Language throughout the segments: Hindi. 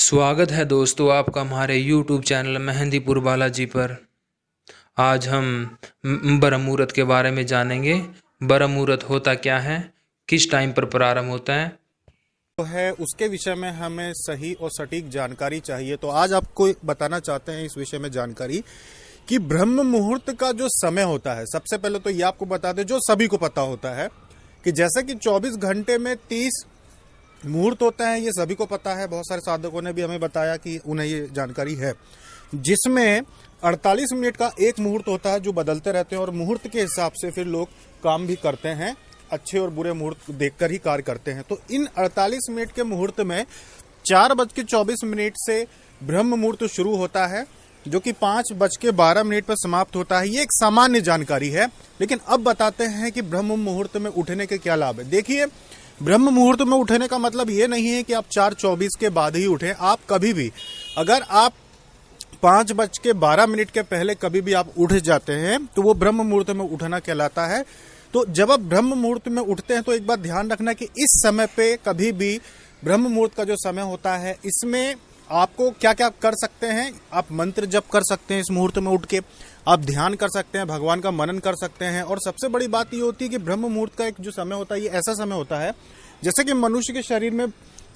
स्वागत है दोस्तों आपका हमारे YouTube चैनल मेहंदीपुर बालाजी पर। आज हम ब्रह्म मुहूर्त के बारे में जानेंगे। ब्रह्म मुहूर्त होता क्या है, किस टाइम पर प्रारंभ होता है, उसके विषय में हमें सही और सटीक जानकारी चाहिए। तो आज आपको बताना चाहते हैं इस विषय में जानकारी कि ब्रह्म मुहूर्त का जो समय होता है, सबसे पहले तो ये आपको बता दें जो सभी को पता होता है कि जैसे कि 24 घंटे में 30 मुहूर्त होता है, ये सभी को पता है। बहुत सारे साधकों ने भी हमें बताया कि उन्हें ये जानकारी है, जिसमें 48 मिनट का एक मुहूर्त होता है जो बदलते रहते हैं और मुहूर्त के हिसाब से फिर लोग काम भी करते हैं, अच्छे और बुरे मुहूर्त देखकर ही कार्य करते हैं। तो इन 48 मिनट के मुहूर्त में 4:24 से ब्रह्म मुहूर्त शुरू होता है, जो कि 5:12 पर समाप्त होता है। ये एक सामान्य जानकारी है, लेकिन अब बताते हैं कि ब्रह्म मुहूर्त में उठने के क्या लाभ है। देखिए, ब्रह्म मुहूर्त में उठने का मतलब ये नहीं है कि आप 4:24 के बाद ही उठें। आप कभी भी, अगर आप 5:12 के पहले कभी भी आप उठ जाते हैं तो वो ब्रह्म मुहूर्त में उठना कहलाता है। तो जब आप ब्रह्म मुहूर्त में उठते हैं तो एक बात ध्यान रखना कि इस समय पे कभी भी ब्रह्म मुहूर्त का जो समय होता है, इसमें आपको क्या क्या कर सकते हैं। आप मंत्र जप कर सकते हैं इस मुहूर्त में उठ के, आप ध्यान कर सकते हैं, भगवान का मनन कर सकते हैं। और सबसे बड़ी बात ये होती है कि ब्रह्म मुहूर्त का एक जो समय होता है, ये ऐसा समय होता है जैसे कि मनुष्य के शरीर में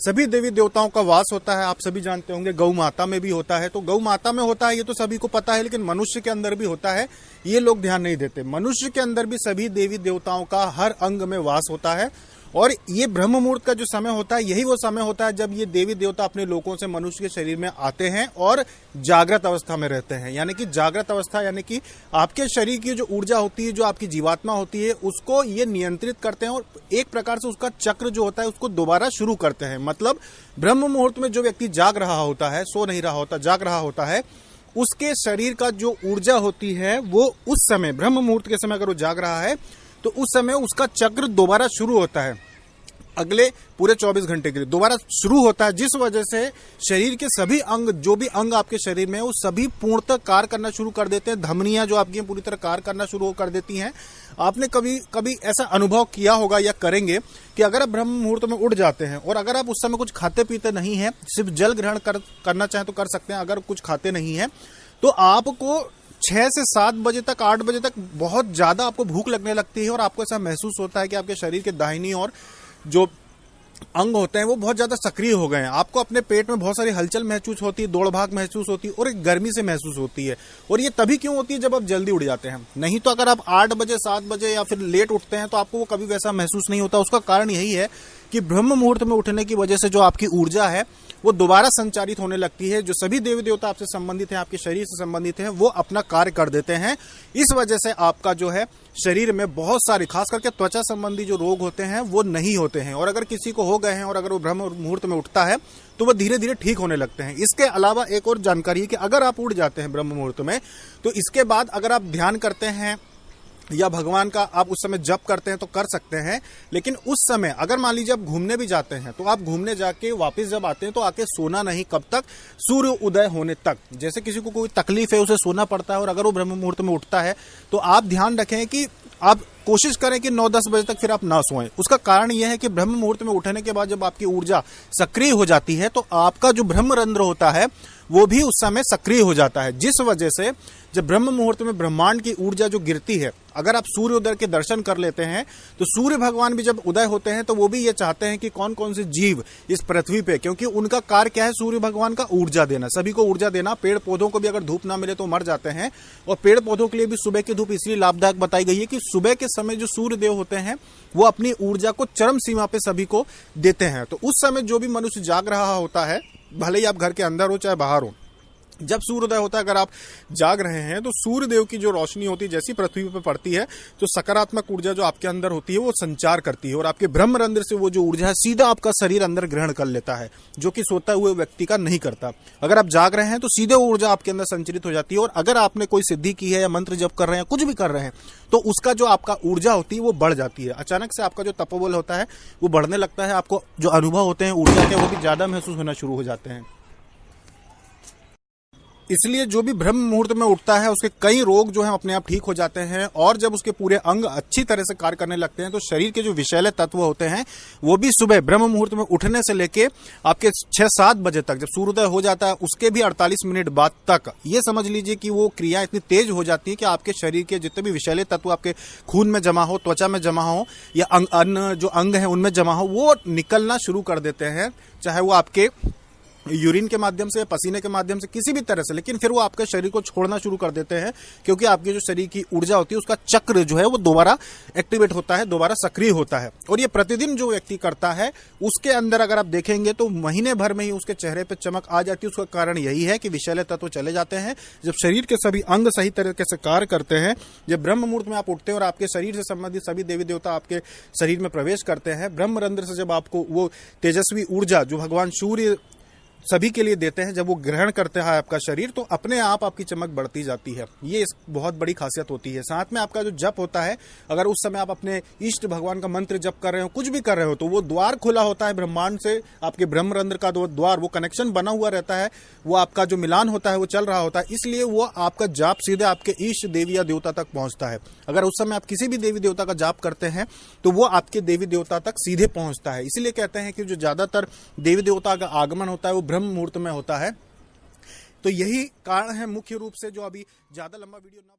सभी देवी देवताओं का वास होता है। आप सभी जानते होंगे गौ माता में भी होता है। तो गौ माता में होता है ये तो सभी को पता है, लेकिन मनुष्य के अंदर भी होता है, ये लोग ध्यान नहीं देते। मनुष्य के अंदर भी सभी देवी देवताओं का हर अंग में वास होता है। और ये ब्रह्म मुहूर्त का जो समय होता है, यही वो समय होता है जब ये देवी देवता अपने लोगों से मनुष्य के शरीर में आते हैं और जागृत अवस्था में रहते हैं। यानी कि जागृत अवस्था यानी कि आपके शरीर की जो ऊर्जा होती है, जो आपकी जीवात्मा होती है, उसको ये नियंत्रित करते हैं और एक प्रकार से उसका चक्र जो होता है उसको दोबारा शुरू करते हैं। मतलब ब्रह्म मुहूर्त में जो व्यक्ति जाग रहा होता है, सो नहीं रहा होता, जाग रहा होता है, उसके शरीर का जो ऊर्जा होती है वो उस समय ब्रह्म मुहूर्त के समय अगर वो जाग रहा है तो उस समय उसका चक्र दोबारा शुरू होता है। अगले पूरे 24 घंटे के लिए दोबारा शुरू होता है, जिस वजह से शरीर के सभी अंग, जो भी अंग आपके शरीर में है, वो सभी पूर्णतः कार्य करना शुरू कर देते हैं। धमनियां जो आपकी पूरी तरह कार्य करना शुरू कर देती हैं। आपने कभी कभी ऐसा अनुभव किया होगा या करेंगे कि अगर आप ब्रह्म मुहूर्त में उठ जाते हैं और अगर आप उस समय कुछ खाते पीते नहीं है, सिर्फ जल ग्रहण करना चाहें तो कर सकते हैं। अगर कुछ खाते नहीं है तो आपको 6 से 7 बजे तक, 8 बजे तक बहुत ज्यादा आपको भूख लगने लगती है और आपको ऐसा महसूस होता है कि आपके शरीर के दाहिनी और जो अंग होते हैं वो बहुत ज्यादा सक्रिय हो गए हैं। आपको अपने पेट में बहुत सारी हलचल महसूस होती है, दौड़ भाग महसूस होती है और एक गर्मी से महसूस होती है। और ये तभी क्यों होती है जब आप जल्दी उठ जाते हैं। नहीं तो अगर आप 8 बजे 7 बजे या फिर लेट उठते हैं तो आपको वो कभी वैसा महसूस नहीं होता। उसका कारण यही है कि ब्रह्म मुहूर्त में उठने की वजह से जो आपकी ऊर्जा है वो दोबारा संचारित होने लगती है। जो सभी देवी देवता आपसे संबंधित हैं, आपके शरीर से संबंधित हैं, वो अपना कार्य कर देते हैं। इस वजह से आपका जो है शरीर में बहुत सारे, खास करके त्वचा संबंधी जो रोग होते हैं वो नहीं होते हैं। और अगर किसी को हो गए हैं और अगर वो ब्रह्म मुहूर्त में उठता है तो वो धीरे धीरे ठीक होने लगते हैं। इसके अलावा एक और जानकारी है कि अगर आप उठ जाते हैं ब्रह्म मुहूर्त में तो इसके बाद अगर आप ध्यान करते हैं या भगवान का आप उस समय जप करते हैं तो कर सकते हैं। लेकिन उस समय अगर मान लीजिए आप घूमने भी जाते हैं तो आप घूमने जाके वापस जब आते हैं तो आके सोना नहीं, कब तक, सूर्य उदय होने तक। जैसे किसी को कोई तकलीफ है, उसे सोना पड़ता है और अगर वो ब्रह्म मुहूर्त में उठता है तो आप ध्यान रखें कि आप कोशिश करें कि 9-10 बजे तक फिर आप ना सोएं। उसका कारण यह है कि ब्रह्म मुहूर्त में उठने के बाद जब आपकी ऊर्जा सक्रिय हो जाती है तो आपका जो ब्रह्मरंध्र होता है वो भी उस समय सक्रिय हो जाता है। जिस वजह से जब ब्रह्म मुहूर्त में ब्रह्मांड की ऊर्जा जो गिरती है, अगर आप सूर्योदय के दर्शन कर लेते हैं तो सूर्य भगवान भी जब उदय होते हैं तो वो भी ये चाहते हैं कि कौन कौन से जीव इस पृथ्वी पे, क्योंकि उनका कार्य क्या है, सूर्य भगवान का ऊर्जा देना, सभी को ऊर्जा देना। पेड़ पौधों को भी अगर धूप ना मिले तो मर जाते हैं और पेड़ पौधों के लिए भी सुबह की धूप इसलिए लाभदायक बताई गई है कि सुबह के समय जो सूर्य देव होते हैं वो अपनी ऊर्जा को चरम सीमा पे सभी को देते हैं। तो उस समय जो भी मनुष्य जाग रहा होता है, भले ही आप घर के अंदर हो चाहे बाहर हो, जब सूर्योदय होता है अगर आप जाग रहे हैं तो सूर्य देव की जो रोशनी होती है जैसी पृथ्वी पर पड़ती है तो सकारात्मक ऊर्जा जो आपके अंदर होती है वो संचार करती है और आपके ब्रह्मरंध्र से वो जो ऊर्जा है सीधा आपका शरीर अंदर ग्रहण कर लेता है, जो कि सोते हुए व्यक्ति का नहीं करता। अगर आप जाग रहे हैं तो सीधे ऊर्जा आपके अंदर संचरित हो जाती है और अगर आपने कोई सिद्धि की है या मंत्र जप कर रहे हैं, कुछ भी कर रहे हैं, तो उसका जो आपका ऊर्जा होती है वो बढ़ जाती है। अचानक से आपका जो तपोबल होता है वो बढ़ने लगता है। आपको जो अनुभव होते हैं ऊर्जा के वो भी ज्यादा महसूस होना शुरू हो जाते हैं। इसलिए जो भी ब्रह्म मुहूर्त में उठता है उसके कई रोग जो हैं अपने आप ठीक हो जाते हैं, और जब उसके पूरे अंग अच्छी तरह से कार्य करने लगते हैं तो शरीर के जो विषैले तत्व होते हैं वो भी सुबह ब्रह्म मुहूर्त में उठने से लेके आपके 6-7 बजे तक, जब सूर्योदय हो जाता है उसके भी 48 मिनट बाद तक, ये समझ लीजिए कि वो क्रिया इतनी तेज हो जाती है कि आपके शरीर के जितने भी विषैले तत्व आपके खून में जमा हो, त्वचा में जमा हो या अन्य जो अंग है उनमें जमा हो, वो निकलना शुरू कर देते हैं, चाहे वो आपके यूरिन के माध्यम से, पसीने के माध्यम से, किसी भी तरह से, लेकिन फिर वो आपके शरीर को छोड़ना शुरू कर देते हैं, क्योंकि आपकी जो शरीर की ऊर्जा होती है उसका चक्र जो है वो दोबारा एक्टिवेट होता है, दोबारा सक्रिय होता है। और ये प्रतिदिन जो व्यक्ति करता है उसके अंदर अगर आप देखेंगे तो महीने भर में ही उसके चेहरे पर चमक आ जाती है। उसका कारण यही है कि विषैले तत्व चले जाते हैं। जब शरीर के सभी अंग सही तरीके से कार्य करते हैं, जब ब्रह्म मुहूर्त में आप उठते हैं और आपके शरीर से संबंधित सभी देवी देवता आपके शरीर में प्रवेश करते हैं, ब्रह्म रंध्र से जब आपको वो तेजस्वी ऊर्जा जो भगवान सूर्य सभी के लिए देते हैं, जब वो ग्रहण करते हैं आपका शरीर, तो अपने आप आपकी चमक बढ़ती जाती है। ये इस बहुत बड़ी खासियत होती है। साथ में आपका जो जप होता है, अगर उस समय आप अपने इष्ट भगवान का मंत्र जप कर रहे हो, कुछ भी कर रहे हो, तो वो द्वार खुला होता है ब्रह्मांड से, आपके ब्रह्मरंध्र का द्वार, वो कनेक्शन बना हुआ रहता है, वो आपका जो मिलान होता है वो चल रहा होता है, इसलिए वो आपका जाप सीधे आपके इष्ट देवी या देवता तक पहुंचता है। अगर उस समय आप किसी भी देवी देवता का जाप करते हैं तो वो आपके देवी देवता तक सीधे पहुंचता है। इसलिए कहते हैं कि जो ज्यादातर देवी देवता का आगमन होता है वो ब्रह्म मुहूर्त में होता है। तो यही कारण है मुख्य रूप से, जो अभी ज्यादा लंबा वीडियो ना